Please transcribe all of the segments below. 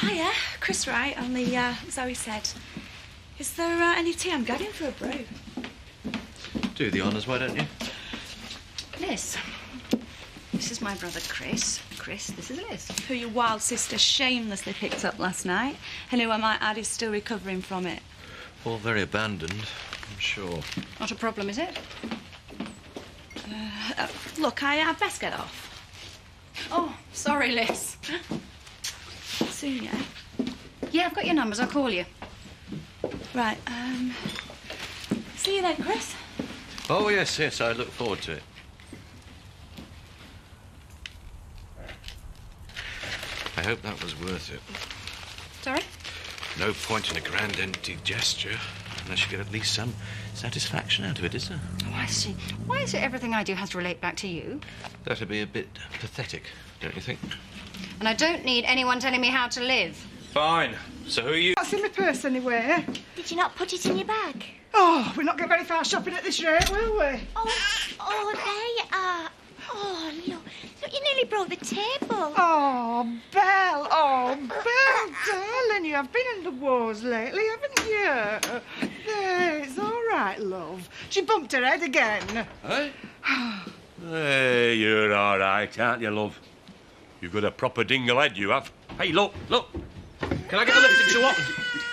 Hiya, Chris Wright, only Zoe said. Is there any tea? I'm going for a brew. Do the honours, why don't you? Liz, this is my brother Chris. Chris, this is Liz. Who your wild sister shamelessly picked up last night, and who I might add is still recovering from it. All very abandoned, I'm sure. Not a problem, is it? Look, I'd best get off. Oh, sorry, Liz. Soon, yeah? Yeah, I've got your numbers. I'll call you. Right, see you then, Chris. Oh, yes, I look forward to it. I hope that was worth it. Sorry? No point in a grand empty gesture unless you get at least some satisfaction out of it, is there? Oh, I see. Why is it everything I do has to relate back to you? That'd be a bit pathetic, don't you think? And I don't need anyone telling me how to live. Fine. So who are you? That's in my purse anyway. Did you not put it in your bag? Oh, we're not going very far shopping at this rate, will we? Oh, there you are. Oh, look, you nearly broke the table. Oh, Belle, darling, you have been in the wars lately, haven't you? There, it's all right, love. She bumped her head again. Hey? Hey, you're all right, aren't you, love? You've got a proper dingle head, you have. Hey, look. Can I get the lipstick to what?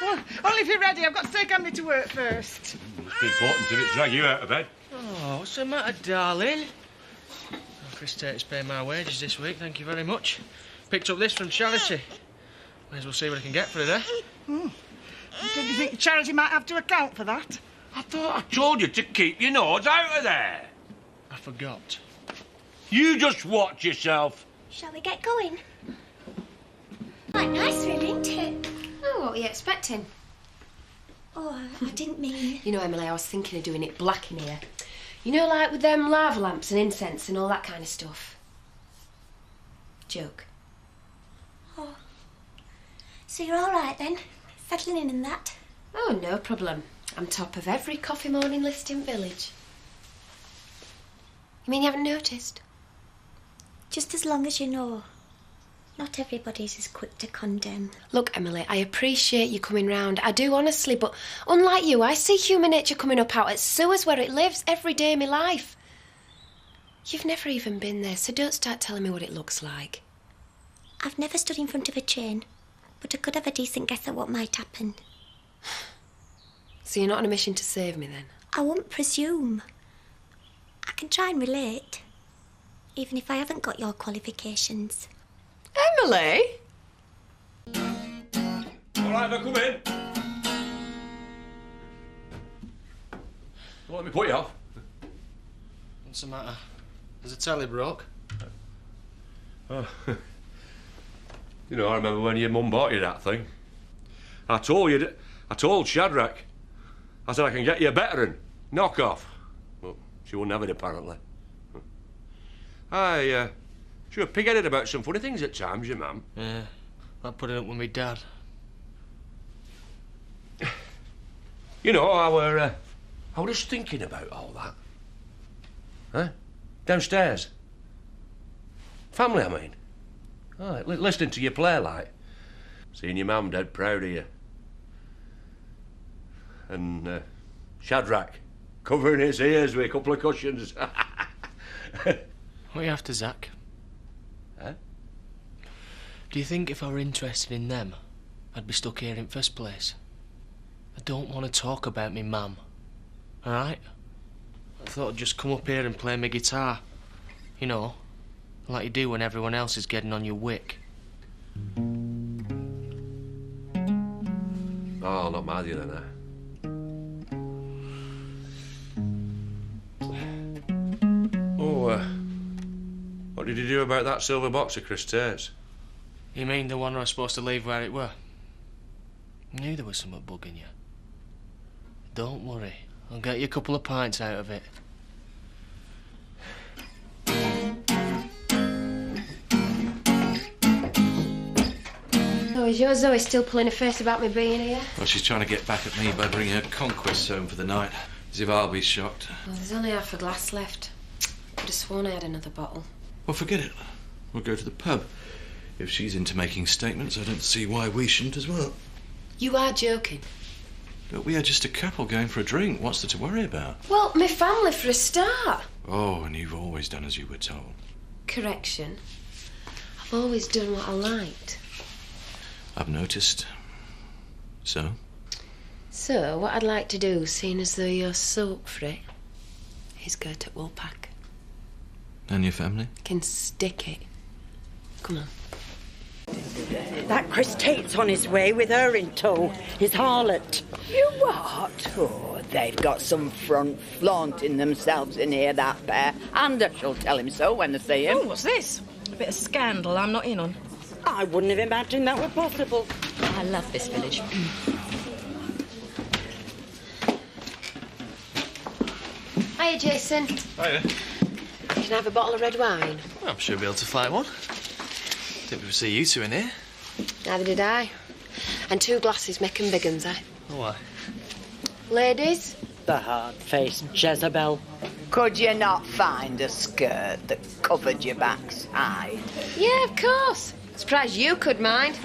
Well, only if you're ready. I've got to take Andy to work first. It's important to drag you out of bed. Oh, what's the matter, darling? Oh, Chris Tate's paying my wages this week, thank you very much. Picked up this from charity. May as well see what I can get for it, eh? Don't you think the charity might have to account for that? I thought I told you to keep your nose out of there. I forgot. You just watch yourself. Shall we get going? Quite nice, really, isn't it? Oh, what were you expecting? Oh, I didn't mean... You know, Emily, I was thinking of doing it black in here. You know, like with them lava lamps and incense and all that kind of stuff. Joke. Oh. So you're all right, then? Settling in and that? Oh, no problem. I'm top of every coffee morning list in village. You mean you haven't noticed? Just as long as you know. Not everybody's as quick to condemn. Look, Emily, I appreciate you coming round. I do, honestly, but unlike you, I see human nature coming up out at sewers where it lives every day of my life. You've never even been there, so don't start telling me what it looks like. I've never stood in front of a train, but I could have a decent guess at what might happen. So you're not on a mission to save me, then? I won't presume. I can try and relate, even if I haven't got your qualifications. Emily? All right, now come in. Don't let me put you off. What's the matter? Has the telly broke? Oh. You know, I remember when your mum bought you that thing. I told Shadrach. I said I can get you a better one. Knock off. Well, she wouldn't have it, apparently. She was pig-headed about some funny things at times, your mum. Yeah, I put it up with me dad. You know, I was just thinking about all that. Huh? Downstairs. Family, I mean. Oh, listening to you play, like. Seeing your mum dead proud of you. And Shadrach covering his ears with a couple of cushions. What are you after, Zach? Huh? Do you think if I were interested in them, I'd be stuck here in first place? I don't want to talk about me mum, all right? I thought I'd just come up here and play my guitar. You know, like you do when everyone else is getting on your wick. Oh, not mad, you then, What did you do about that silver box of Chris Tate's? You mean the one I was supposed to leave where it were? I knew there was something bugging you. Don't worry, I'll get you a couple of pints out of it. Oh, is your Zoe still pulling a face about me being here? Well, she's trying to get back at me by bringing her conquests home for the night. As if I'll be shocked. Well, there's only half a glass left. Could have sworn I had another bottle. Well, forget it. We'll go to the pub. If she's into making statements, I don't see why we shouldn't as well. You are joking. But we are just a couple going for a drink. What's there to worry about? Well, my family for a start. Oh, and you've always done as you were told. Correction. I've always done what I liked. I've noticed. So? So, what I'd like to do, seeing as though you're so up for it, is go to Woolpack. And your family? Can stick it. Come on. That Chris Tate's on his way with her in tow, his harlot. You what? Oh, they've got some front flaunting themselves in here, that pair. And I shall tell him so when I see him. Oh, what's this? A bit of scandal I'm not in on. I wouldn't have imagined that were possible. I love this village. Hiya, Jason. Hiya. Can I have a bottle of red wine? Well, I'm sure we'll be able to find one. Didn't we see you two in here? Neither did I. And 2 glasses, make 'em big uns, eh? Oh, why? Ladies? The hard-faced Jezebel. Could you not find a skirt that covered your backside? Yeah, of course. Surprised you could mind.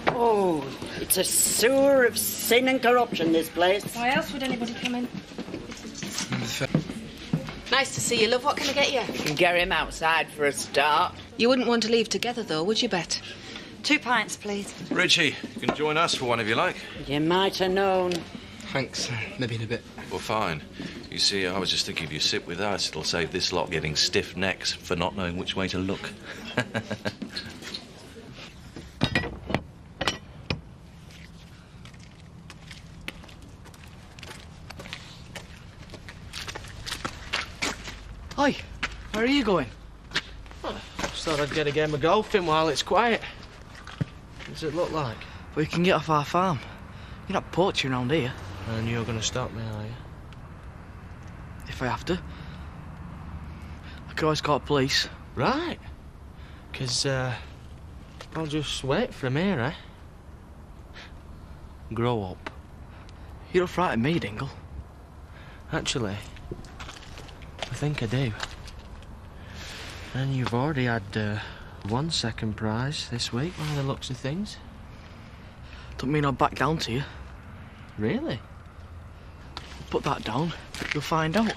Oh, it's a sewer of sin and corruption, this place. Why else would anybody come in? Nice to see you, love. What can I get you? You can get him outside for a start. You wouldn't want to leave together, though, would you, Bet? 2 pints, please. Richie, you can join us for one if you like. You might have known. Thanks. Maybe in a bit. Well, fine. You see, I was just thinking if you sit with us, it'll save this lot getting stiff necks for not knowing which way to look. Hi, where are you going? Just thought I'd get a game of golf in while it's quiet. What does it look like? We can get off our farm. You're not poaching around here. And you're going to stop me, are you? If I have to. I could always call police. Right. 'Cause, I'll just wait for him here, eh? Grow up. You don't frighten me, Dingle. Actually, I think I do. And you've already had 1 second prize this week, by the looks of things. Don't mean I'll back down to you. Really? Put that down. You'll find out.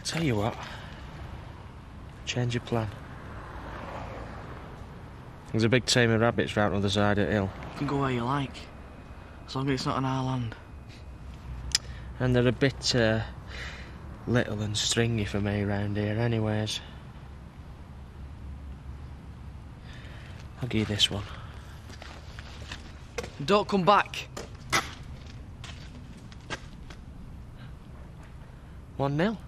Tell you what. Change your plan. There's a big team of rabbits right on the other side of the hill. You can go where you like. As long as it's not on our land. And they're a bit little and stringy for me round here anyways. I'll give you this one. Don't come back. 1-0.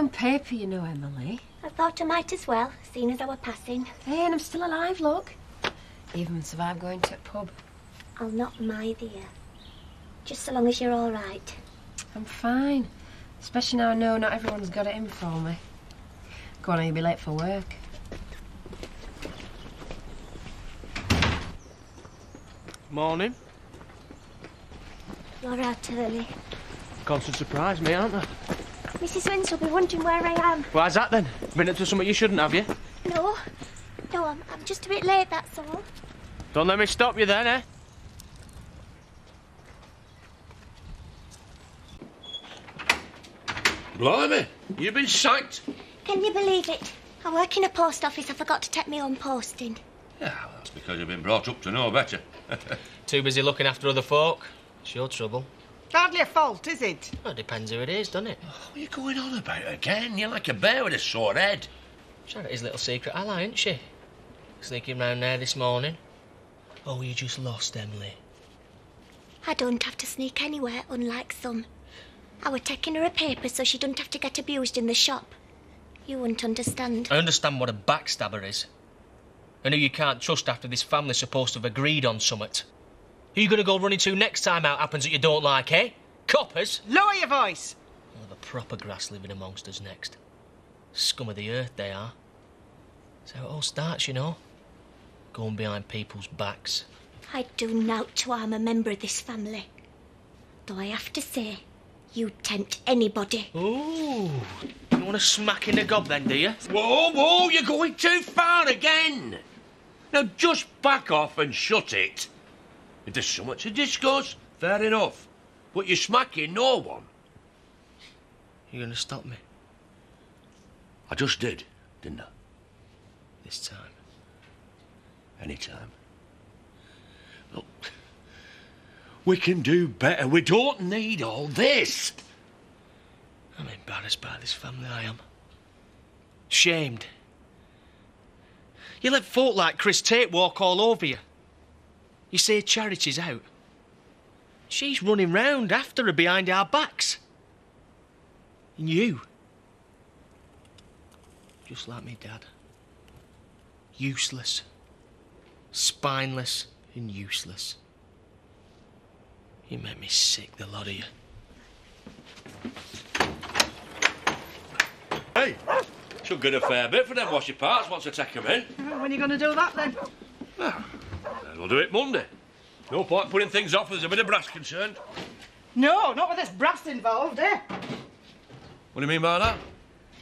On paper, you know, Emily. I thought I might as well, seeing as I were passing. Hey, and I'm still alive, look. Even survived going to a pub. I'll not mind you. Just so long as you're all right. I'm fine. Especially now I know not everyone's got it in for me. Go on, you'll be late for work. Morning. You're out early. Constant surprise me, aren't they? Mrs. Wins will be wondering where I am. Why's that then? Been up to something you shouldn't have, you? No, I'm just a bit late, that's all. Don't let me stop you then, eh? Blimey, you've been sacked. Can you believe it? I work in a post office. I forgot to take my own posting. Yeah, well, that's because you've been brought up to know better. Too busy looking after other folk. It's your trouble. Hardly a fault, is it? Well, it depends who it is, doesn't it? What are you going on about again? You're like a bear with a sore head. Charity's little secret ally, isn't she? Sneaking round there this morning. Oh, you just lost, Emily. I don't have to sneak anywhere, unlike some. I were taking her a paper so she don't have to get abused in the shop. You wouldn't understand. I understand what a backstabber is. And who you can't trust after this family's supposed to have agreed on something. Who you going to go running to next time out happens that you don't like, eh? Coppers? Lower your voice. We'll have a proper grass living amongst us next. Scum of the earth they are. That's how it all starts, you know. Going behind people's backs. I'd do naught to harm a member of this family. Though I have to say, you'd tempt anybody. Ooh. You want to smack in the gob then, do you? Whoa, whoa, you're going too far again. Now just back off and shut it. If there's so much to discuss, fair enough. But you're smacking no one. You going to stop me? I just did, didn't I? This time. Anytime. Look, we can do better. We don't need all this. I'm embarrassed by this family, I am. Shamed. You let folk like Chris Tate walk all over you. You say Charity's out. She's running round after her behind our backs. And you, just like me dad, useless, spineless and useless. You make me sick, the lot of you. Hey, should get a fair bit for them washy parts once I take them in. When are you going to do that, then? Well, we'll do it Monday. No point putting things off if there's a bit of brass concerned. No, not with this brass involved, eh? What do you mean by that?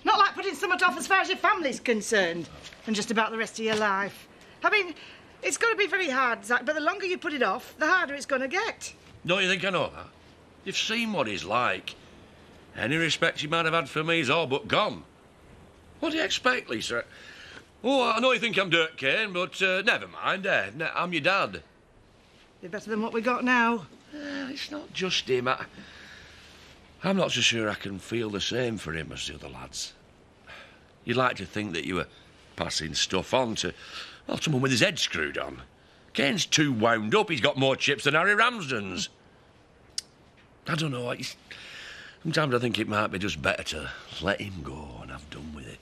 Not like putting something off as far as your family's concerned, and just about the rest of your life. I mean, it's going to be very hard, Zach, but the longer you put it off, the harder it's going to get. Don't you think I know that? You've seen what he's like. Any respect you might have had for me is all but gone. What do you expect, Lisa? Oh, I know you think I'm Dirt Cain, but never mind, I'm your dad. Be better than what we got now. It's not just him. I'm not so sure I can feel the same for him as the other lads. You'd like to think that you were passing stuff on to, well, someone with his head screwed on. Cain's too wound up. He's got more chips than Harry Ramsden's. I don't know. Sometimes I think it might be just better to let him go and have done with it.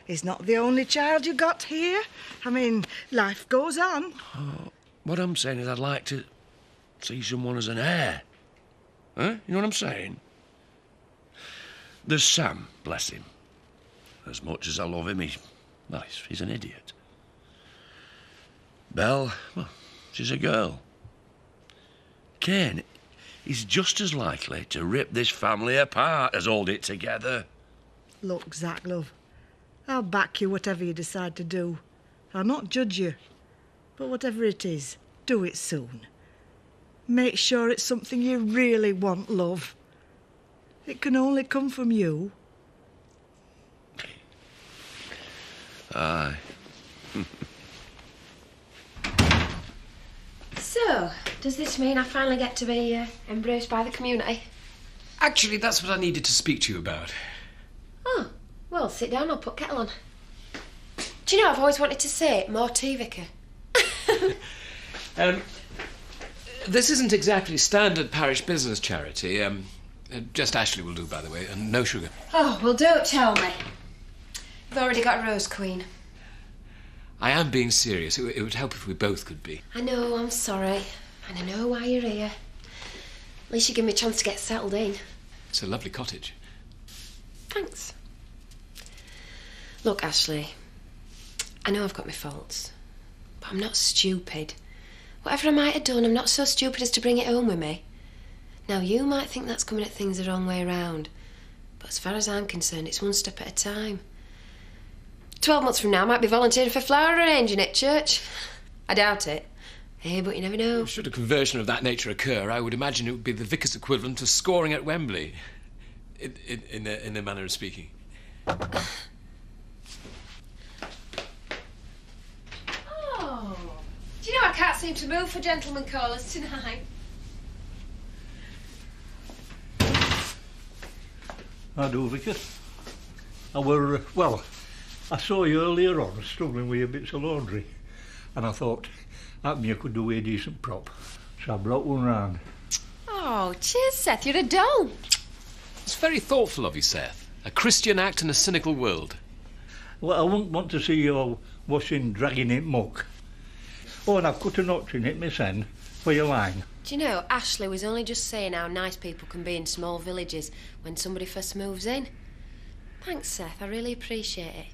He's not the only child you got here. I mean, life goes on. Oh, what I'm saying is I'd like to see someone as an heir. Huh? You know what I'm saying? There's Sam, bless him. As much as I love him, he's an idiot. Belle, well, she's a girl. Cain is just as likely to rip this family apart as hold it together. Look, Zach, love, I'll back you whatever you decide to do. I'll not judge you. But whatever it is, do it soon. Make sure it's something you really want, love. It can only come from you. Aye. So, does this mean I finally get to be embraced by the community? Actually, that's what I needed to speak to you about. Oh, well, sit down, I'll put kettle on. Do you know, I've always wanted to say it, more tea, Vicar. This isn't exactly standard parish business charity. Just Ashley will do, by the way, and no sugar. Oh, well, don't tell me. I've already got a Rose Queen. I am being serious. It would help if we both could be. I know, I'm sorry. And I know why you're here. At least you give me a chance to get settled in. It's a lovely cottage. Thanks. Look, Ashley, I know I've got my faults, but I'm not stupid. Whatever I might have done, I'm not so stupid as to bring it home with me. Now, you might think that's coming at things the wrong way round, but as far as I'm concerned, it's one step at a time. 12 months from now, I might be volunteering for flower arranging at church. I doubt it. Hey, but you never know. Should a conversion of that nature occur, I would imagine it would be the vicar's equivalent to scoring at Wembley. In a manner of speaking. Oh, do you know I can't seem to move for gentlemen callers tonight? I do, Vicar. I saw you earlier on struggling with your bits of laundry, and I thought that you could do with a decent prop, so I brought one round. Oh, cheers, Seth, you're a doll. It's very thoughtful of you, Seth. A Christian act in a cynical world. Well, I wouldn't want to see your washing dragging in muck. Oh, and I've cut a notch in it, Miss N, for your line. Do you know, Ashley was only just saying how nice people can be in small villages when somebody first moves in. Thanks, Seth, I really appreciate it.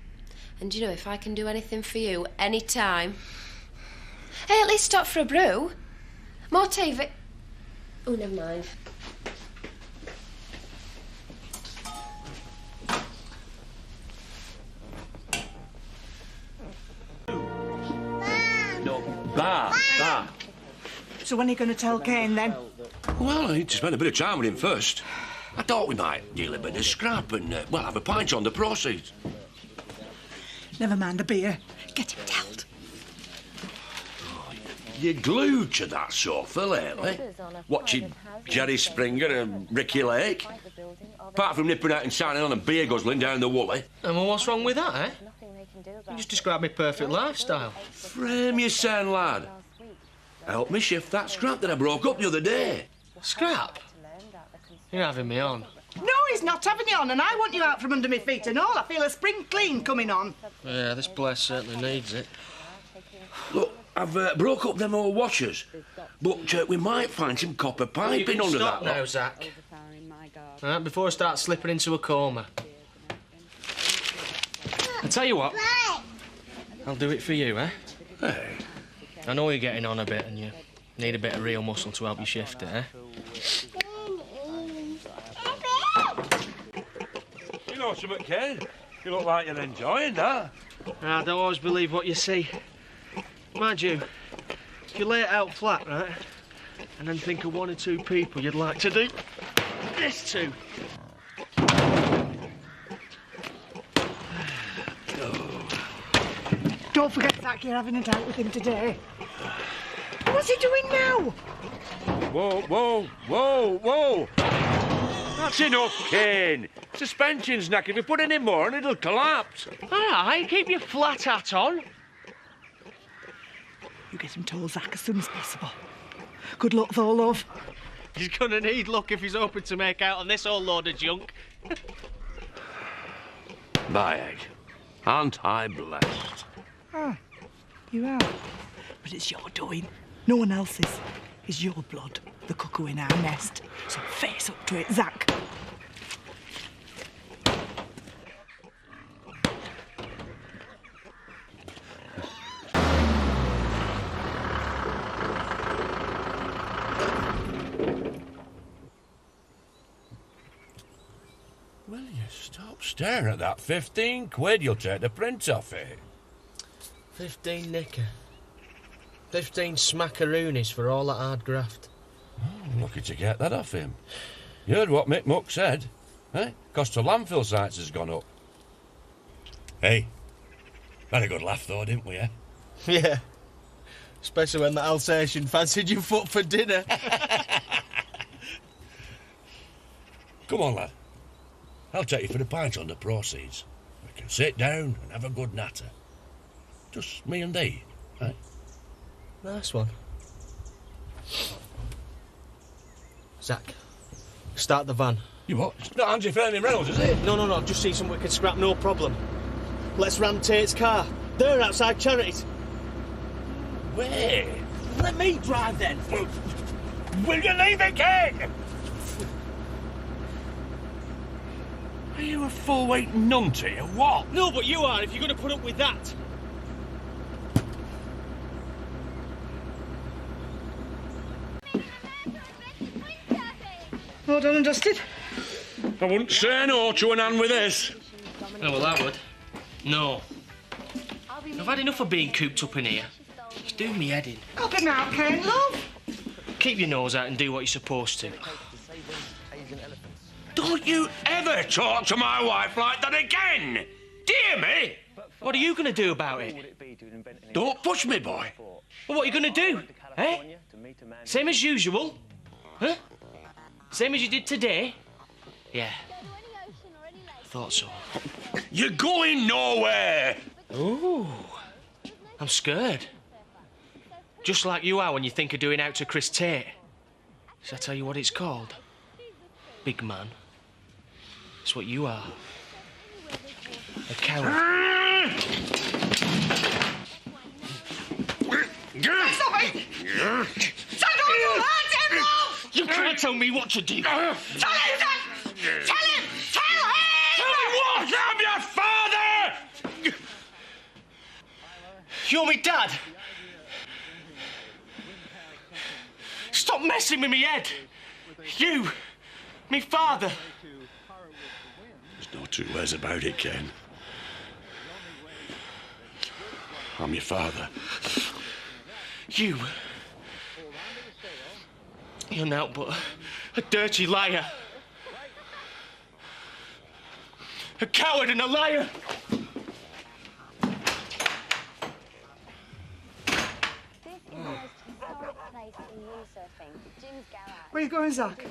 And you know, if I can do anything for you, any time... Hey, at least stop for a brew. More tea, Oh, never mind. So when are you going to tell Cain, then? Well, I need to spend a bit of time with him first. I thought we might deal a bit of scrap and, well, have a pint on the proceeds. Never mind the beer. Get him dealt. You're glued to that sofa lately, watching Jerry Springer and Ricky Lake. Apart from nipping out and signing on and beer guzzling down the Woolley. And well, what's wrong with that, eh? You just described my perfect lifestyle. Frame your sound, lad. Help me shift that scrap that I broke up the other day. Scrap? You're having me on. No, he's not having you on, and I want you out from under my feet and all. I feel a spring clean coming on. Yeah, this place certainly needs it. Look, I've broke up them old washers, but we might find some copper piping under that. Stop now, Zach. All right, before I start slipping into a coma. I tell you what, I'll do it for you, eh? Hey. I know you're getting on a bit and you need a bit of real muscle to help you shift it, eh? You know something, Cain? You look like you're enjoying that. I don't always believe what you see. Mind you, if you lay it out flat, right, and then think of one or two people you'd like to do this to. Don't forget, Zach, you're having a date with him today. What's he doing now? Whoa, whoa, whoa, whoa! That's enough, Cain. Suspension's knack. If you put any more, and it'll collapse. All right, keep your flat hat on. You get him told, Zach, as soon as possible. Good luck, though, love. He's gonna need luck if he's hoping to make out on this old load of junk. By egg. Aren't I blessed? Ah, you are. But it's your doing. No one else's. It's your blood, the cuckoo in our nest. So face up to it, Zach. Will you stop staring at that? 15 quid, you'll take the print off it. 15 knicker. 15 smackaroonies for all that hard graft. Oh, lucky to get that off him. You heard what Mick Muck said, eh? Cost of landfill sites has gone up. Hey, had a good laugh though, didn't we, eh? Yeah. Especially when the Alsatian fancied your foot for dinner. Come on, lad. I'll take you for the pint on the proceeds. We can sit down and have a good natter. Just me and thee, eh? Nice one. Zach, start the van. You what? It's not Angie Fleming Reynolds, is it? No, I've just seen something we can scrap, no problem. Let's ram Tate's car. They're outside Charity's. Where? Let me drive then. Will you leave again? Are you a full-weight nunty or what? No, but you are if you're going to put up with that. All done and dusted? I wouldn't say no to an hand with this. Oh, well, I would. No. I've had enough of being cooped up in here. It's doing me head in. Help him out, Cain, love. Keep your nose out and do what you're supposed to. Don't you ever talk to my wife like that again! Dear me! What are you going to do about it? Don't push me, boy. Well, what are you going to do? Eh? Same as usual? Huh? Same as you did today? Yeah. Thought so. You're going nowhere! Ooh. I'm scared. Just like you are when you think of doing out to Chris Tate. Shall I tell you what it's called? Big man. It's what you are. A coward. Stop it! Stand on your hands, Emerald! You can't tell me what to do. Tell him, Zach! Tell him! Tell him! Tell me what? I'm your father! You're me dad. Stop messing with me head. You, me father. There's no two ways about it, Cain. I'm your father. You You're naught but a dirty liar. A coward and a liar. Where you going, Zach?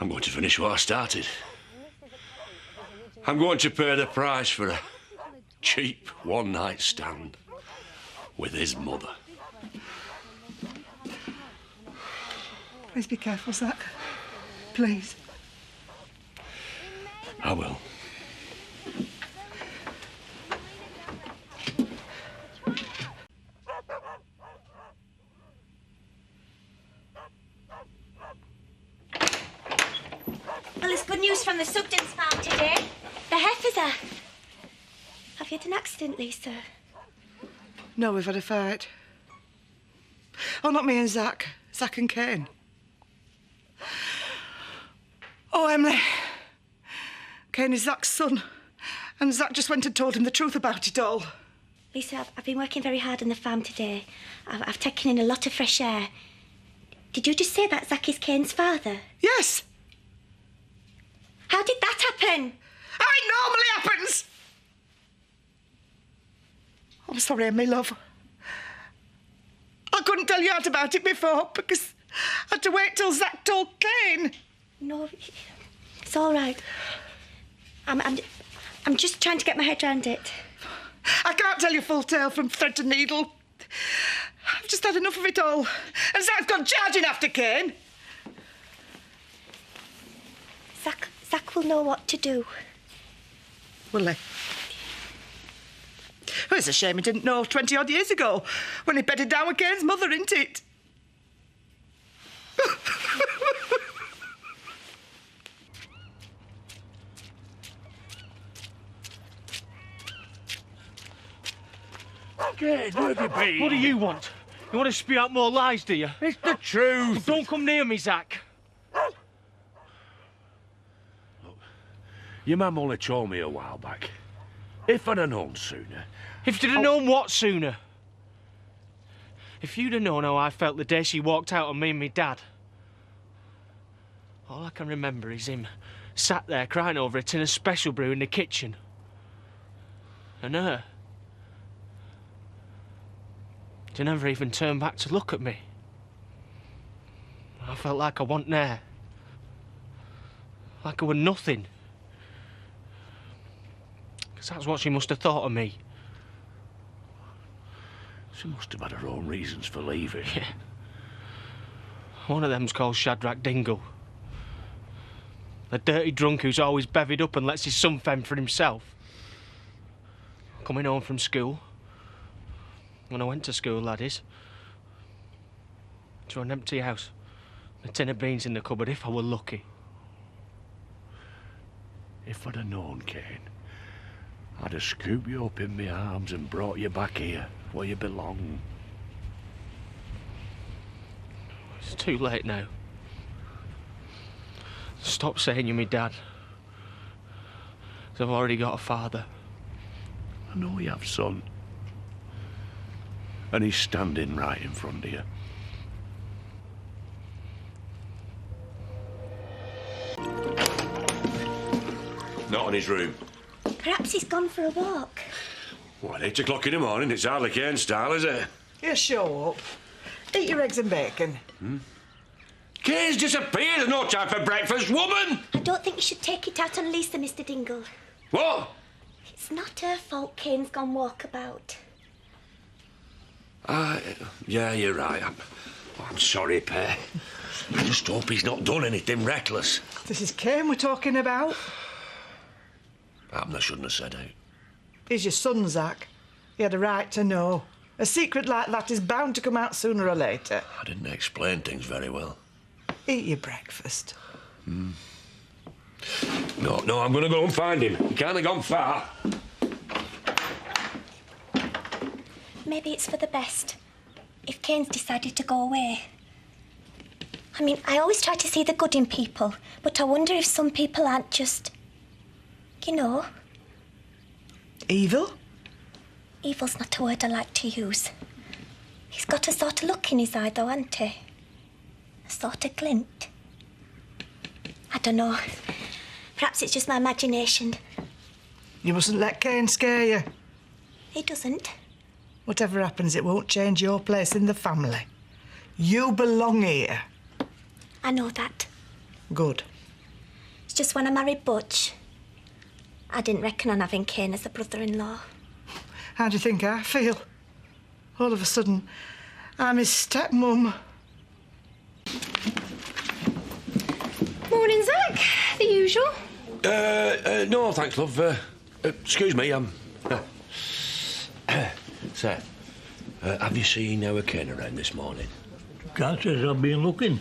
I'm going to finish what I started. I'm going to pay the price for a cheap one-night stand with his mother. Please be careful, Zach. Please. I will. Well, there's good news from the Sugden's farm today. The heifers are. Have you had an accident, Lisa? No, we've had a fight. Oh, not me and Zach. Zach and Cain. Oh, Emily. Cain is Zach's son. And Zach just went and told him the truth about it all. Lisa, I've been working very hard on the farm today. I've taken in a lot of fresh air. Did you just say that Zach is Cain's father? Yes. How did that happen? How it normally happens. I'm sorry, Emily, love. I couldn't tell you out about it before because I had to wait till Zach told Cain. No, it's all right. I'm just trying to get my head around it. I can't tell you full tale from thread to needle. I've just had enough of it all. And Zach's gone charging after Cain. Zach will know what to do. Will he? Well, it's a shame he didn't know 20-odd years ago when he bedded down with Cain's mother, isn't it? Cain, where have you been? What do you want? You want to spew out more lies, do you? It's the truth. Don't come near me, Zach. Look, your mum only told me a while back. If I'd have known sooner... If you'd have known what sooner? If you'd have known how I felt the day she walked out on me and me dad. All I can remember is him sat there crying over a tin of special brew in the kitchen. And her. She never even turned back to look at me. I felt like I wasn't there. Like I were nothing. Because that's what she must have thought of me. She must have had her own reasons for leaving. Yeah. One of them's called Shadrach Dingle. The dirty drunk who's always bevied up and lets his son fend for himself. Coming home from school. When I went to school, that is. To an empty house. A tin of beans in the cupboard, if I were lucky. If I'd have known, Cain, I'd have scooped you up in my arms and brought you back here, where you belong. It's too late now. Stop saying you're my dad. 'Cause I've already got a father. I know you have, son. And he's standing right in front of you. Not in his room. Perhaps he's gone for a walk. What, 8 o'clock in the morning? It's hardly Cain style, is it? You show up. Eat your eggs and bacon. Cain's disappeared. There's no time for breakfast, woman! I don't think you should take it out on Lisa, Mr. Dingle. What? It's not her fault Cain's gone walkabout. Yeah, you're right. I'm sorry, Pear. I just hope he's not done anything reckless. This is Cain we're talking about. I shouldn't have said out. He's your son, Zach. He had a right to know. A secret like that is bound to come out sooner or later. I didn't explain things very well. Eat your breakfast. No, I'm going to go and find him. He can't have gone far. Maybe it's for the best. If Cain's decided to go away. I mean, I always try to see the good in people, but I wonder if some people aren't just, you know... Evil? Evil's not a word I like to use. He's got a sort of look in his eye, though, hasn't he? A sort of glint. I don't know. Perhaps it's just my imagination. You mustn't let Cain scare you. He doesn't. Whatever happens, it won't change your place in the family. You belong here. I know that. Good. It's just when I married Butch, I didn't reckon on having Cain as a brother-in-law. How do you think I feel? All of a sudden, I'm his stepmum. Morning, Zach. The usual. No, thanks, love. Excuse me, Seth, have you seen our Cain around this morning? Can't say I've been looking.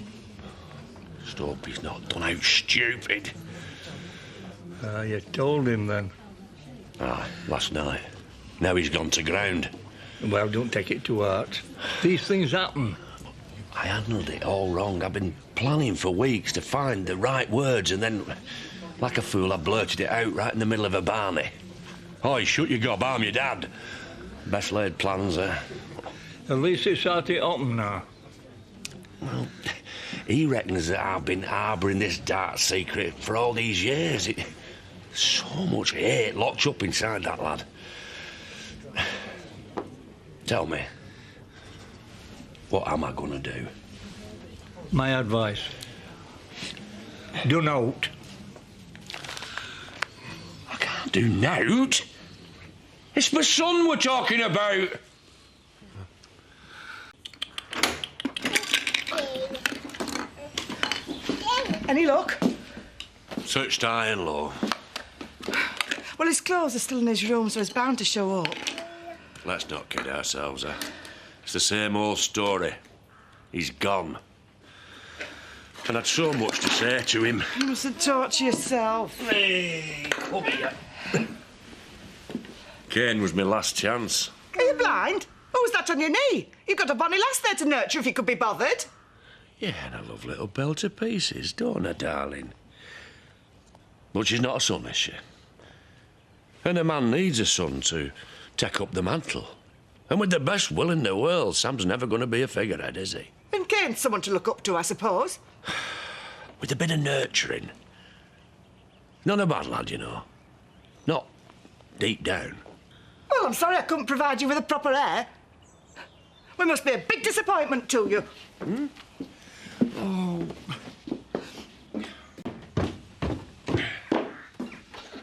Just hope he's not done out stupid. You told him then. Ah, last night. Now he's gone to ground. Well, don't take it to heart. These things happen. I handled it all wrong. I've been planning for weeks to find the right words, and then, like a fool, I blurted it out right in the middle of a barney. Oh, shut your gob, I'm your dad. Best laid plans, At least it's out it open now. Well, he reckons that I've been harbouring this dark secret for all these years. So much hate locked up inside that lad. Tell me, what am I gonna do? My advice. Do note. I can't do note. It's my son we're talking about. Any luck? Searched high and low. Well, his clothes are still in his room, so he's bound to show up. Let's not kid ourselves, It's the same old story. He's gone. And I'd so much to say to him. You mustn't torture yourself. Hey, come here. Cain was my last chance. Are you blind? Who's that on your knee? You've got a bonny lass there to nurture if you could be bothered. Yeah, and I love little Belle to pieces, don't I, darling? But she's not a son, is she? And a man needs a son to take up the mantle. And with the best will in the world, Sam's never going to be a figurehead, is he? And Cain's someone to look up to, I suppose. With a bit of nurturing. Not a bad lad, you know. Not deep down. Well, I'm sorry I couldn't provide you with a proper heir. We must be a big disappointment to you. Hmm? Oh.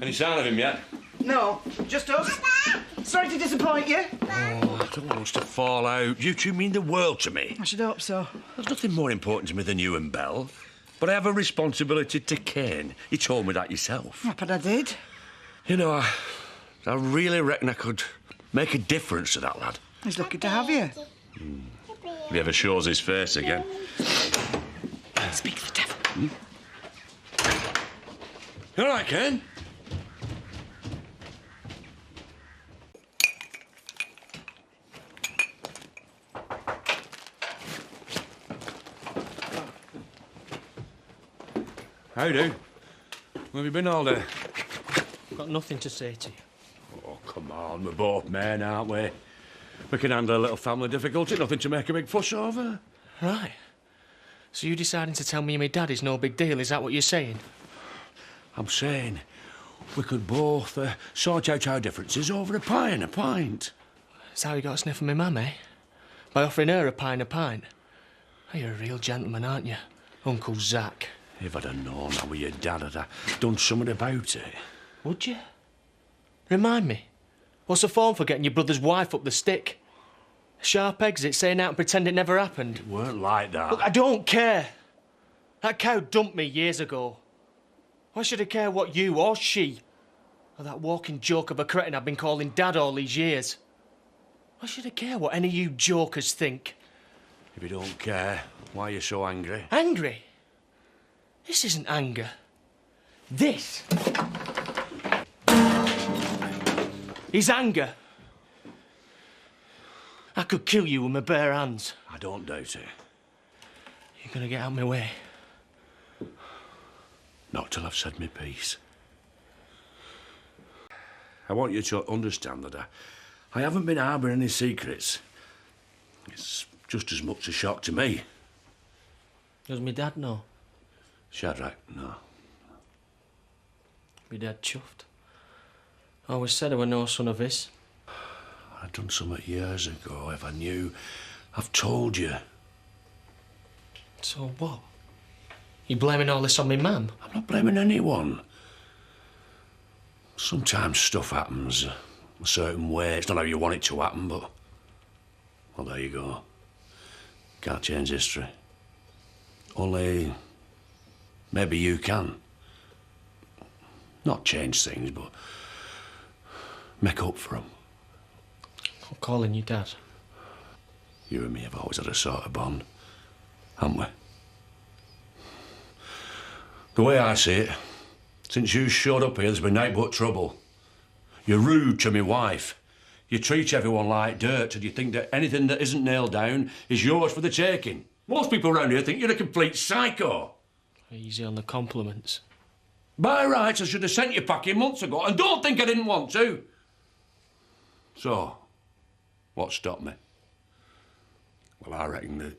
Any sign of him yet? No, just us. Sorry to disappoint you. Oh, I don't want us to fall out. You two mean the world to me. I should hope so. There's nothing more important to me than you and Belle. But I have a responsibility to Cain. You told me that yourself. Yeah, but I did. You know, I really reckon I could make a difference to that lad. He's lucky to have you. If he ever shows his face again. Speak of the devil. You all right, Cain? How do? Where have you been all day? Got nothing to say to you. Oh, come on, we're both men, aren't we? We can handle a little family difficulty, nothing to make a big fuss over. Right. So you deciding to tell me my dad is no big deal, is that what you're saying? I'm saying we could both sort out our differences over a pie and a pint. That's how you got a sniff of my mum, eh? By offering her a pie and a pint. Oh, you're a real gentleman, aren't you, Uncle Zach? If I'd have known I were your dad, I'd have done something about it. Would you? Remind me. What's the form for getting your brother's wife up the stick? A sharp exit, saying out and pretend it never happened? It weren't like that. Look, I don't care. That cow dumped me years ago. Why should I care what you or she, or that walking joke of a cretin I've been calling Dad all these years? Why should I care what any of you jokers think? If you don't care, why are you so angry? Angry? This isn't anger. This is anger. I could kill you with my bare hands. I don't doubt it. You're gonna get out of my way? Not till I've said my piece. I want you to understand that I haven't been harbouring any secrets. It's just as much a shock to me. Does my dad know? Shadrach, no. My dad chuffed. Always said I were no son of his. I'd done something years ago, if I knew. I've told you. So what? You blaming all this on me mum? I'm not blaming anyone. Sometimes stuff happens a certain way. It's not how you want it to happen, but... Well, there you go. Can't change history. Only... maybe you can. Not change things, but... make up for them. I'm calling you Dad. You and me have always had a sort of bond, haven't we? The way I see it, since you showed up here, there's been nothing but trouble. You're rude to my wife. You treat everyone like dirt, and you think that anything that isn't nailed down is yours for the taking. Most people around here think you're a complete psycho. Easy on the compliments. By rights, I should have sent you packing months ago, and don't think I didn't want to. So, what stopped me? Well, I reckon that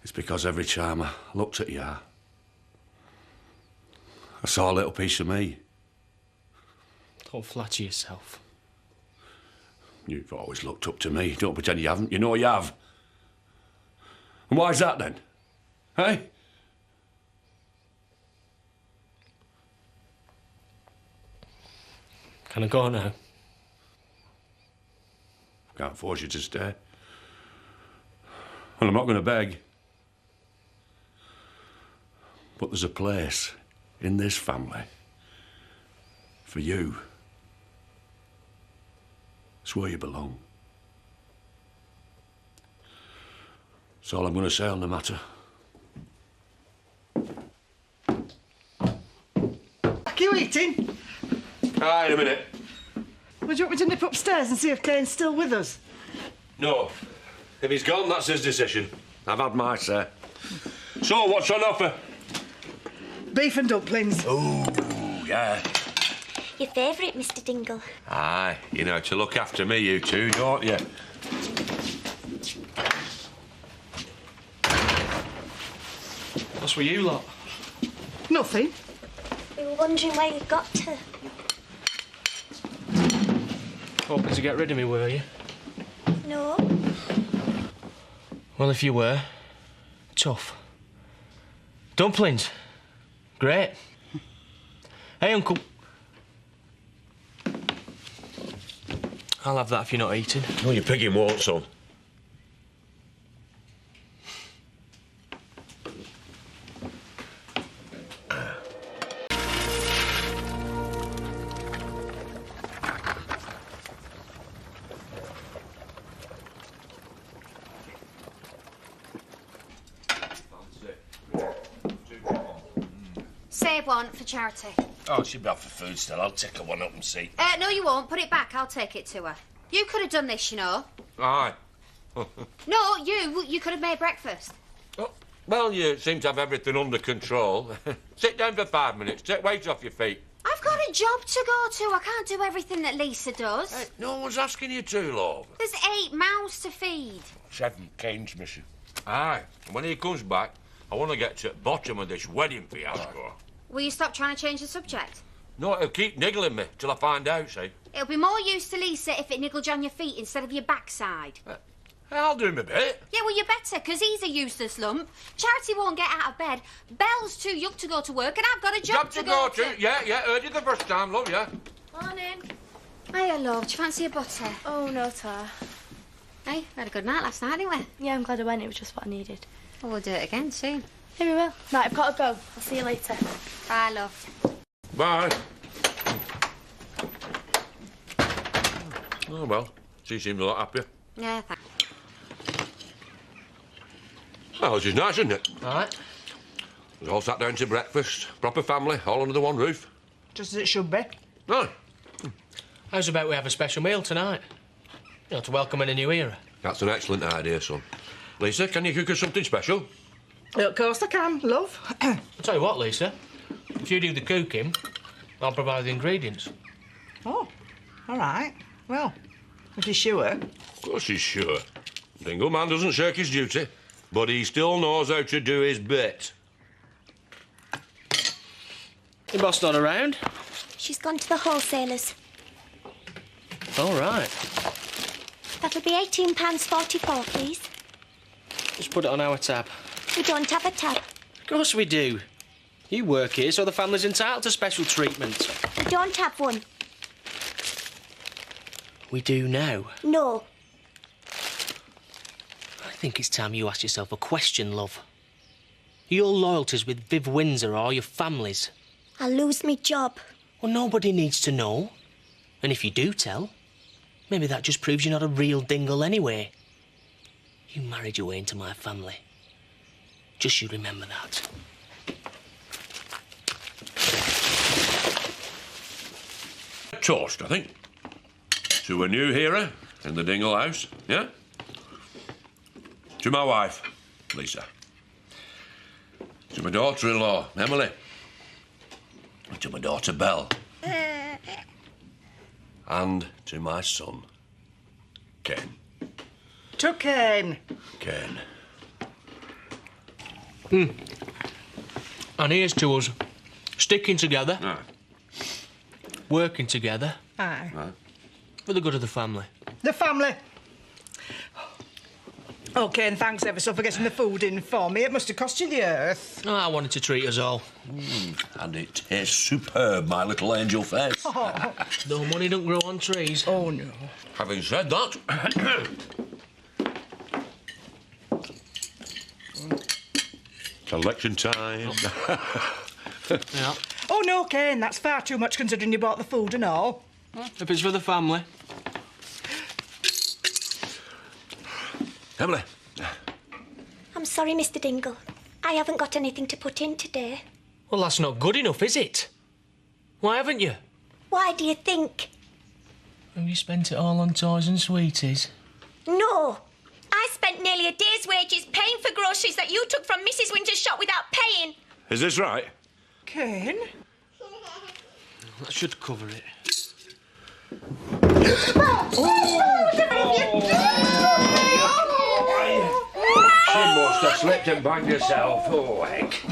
it's because every time I looked at you, I saw a little piece of me. Don't flatter yourself. You've always looked up to me. Don't pretend you haven't. You know you have. And why's that then? Hey? Can I go now? Can't force you to stay. And I'm not going to beg. But there's a place in this family for you. It's where you belong. That's all I'm going to say on the matter. Are you eating? Aye, in a minute. Would you want me to nip upstairs and see if Cain's still with us? No. If he's gone, that's his decision. I've had my say. So, what's on offer? Beef and dumplings. Oh, yeah. Your favourite, Mr. Dingle. Aye, you know to look after me, you two, don't you? What's with you lot? Nothing. We were wondering where you got to. Hoping to get rid of me, were you? No. Well, if you were, tough. Dumplings. Great. Hey, Uncle. I'll have that if you're not eating. No, your pigging won't, son. Save one for charity. Oh, she'll be off for food still. I'll take her one up and see. No, you won't. Put it back. I'll take it to her. You could have done this, you know. Aye. No, you could have made breakfast. Oh, well, you seem to have everything under control. Sit down for 5 minutes. Take weight off your feet. I've got a job to go to. I can't do everything that Lisa does. Hey, no one's asking you to, love. There's 8 mouths to feed. 7, Cain's mission. Aye. And when he comes back, I want to get to the bottom of this wedding fiasco. Will you stop trying to change the subject? No, it'll keep niggling me till I find out, see? It'll be more use to Lisa if it niggled you on your feet instead of your backside. I'll do my bit. Yeah, well, you better, because he's a useless lump. Charity won't get out of bed. Belle's too young to go to work, and I've got a job to go to. Yeah, heard you the first time, love, yeah. Morning. Hiya, love. Do you fancy a butter? Oh, no, Tar. Hey, we had a good night last night, didn't we? Yeah, I'm glad I went. It was just what I needed. Well, we'll do it again soon. Maybe we will. Right, I've got to go. I'll see you later. Bye, love. Bye. Oh, well, she seems a lot happier. Yeah, thanks. Well, this is nice, isn't it? All right. We all sat down to breakfast. Proper family, all under the one roof. Just as it should be. Aye. How's about we have a special meal tonight? You know, to welcome in a new era. That's an excellent idea, son. Lisa, can you cook us something special? Of course I can, love. I'll tell you what, Lisa. If you do the cooking, I'll provide the ingredients. Oh, all right. Well, if you're sure. Of course he's sure. Dingle man doesn't shirk his duty, but he still knows how to do his bit. Your boss not around? She's gone to the wholesalers. All right. That'll be £18.44, please. Just put it on our tab. We don't have a tab. Of course we do. You work here, so the family's entitled to special treatment. We don't have one. We do now. No. I think it's time you ask yourself a question, love. Are your loyalties with Viv Windsor or your family's? I'll lose me job. Well, nobody needs to know. And if you do tell, maybe that just proves you're not a real Dingle anyway. You married your way into my family. Just you remember that. Toast, I think. To a new hero in the Dingle house, yeah? To my wife, Lisa. To my daughter-in-law, Emily. And to my daughter, Belle. And to my son, Cain. To Cain. Cain. And here's to us. Sticking together. Aye. Working together. Aye. For the good of the family. The family. OK, and thanks ever so for getting the food in for me. It must have cost you the earth. Oh, I wanted to treat us all. And it tastes superb, my little angel face. Oh. Though money don't grow on trees. Oh, no. Having said that... Election time. Yeah. Oh, no, Cain, that's far too much considering you bought the food and all. If it's for the family. Emily. I'm sorry, Mr. Dingle. I haven't got anything to put in today. Well, that's not good enough, is it? Why haven't you? Why do you think? Have you spent it all on toys and sweeties? No. I spent nearly a day's wages paying for groceries that you took from Mrs. Winter's shop without paying. Is this right? Cain? That should cover it. She must have slipped and banged herself. Oh, heck.